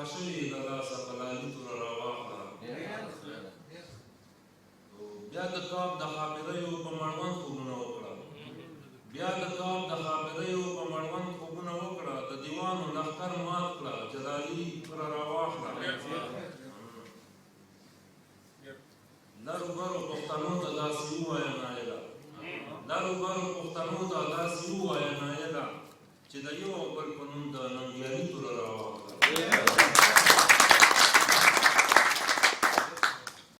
خطا شوي د لاسه په لالي توره راواخله. بیا د تواب د ښاپېریو په مړوند خوبونه وکړه. بیا د تواب د ښاپېریو په مړوند خوبونه وکړه. د دیوانو لښکر مات کړه. جلالي توره راواخله. لرو برو پښتنو ته داسې ووایه نایله. لرو برو پښتنو ته داسې ووایه نایله چې د یو او بل په نوم د ننګیالي توره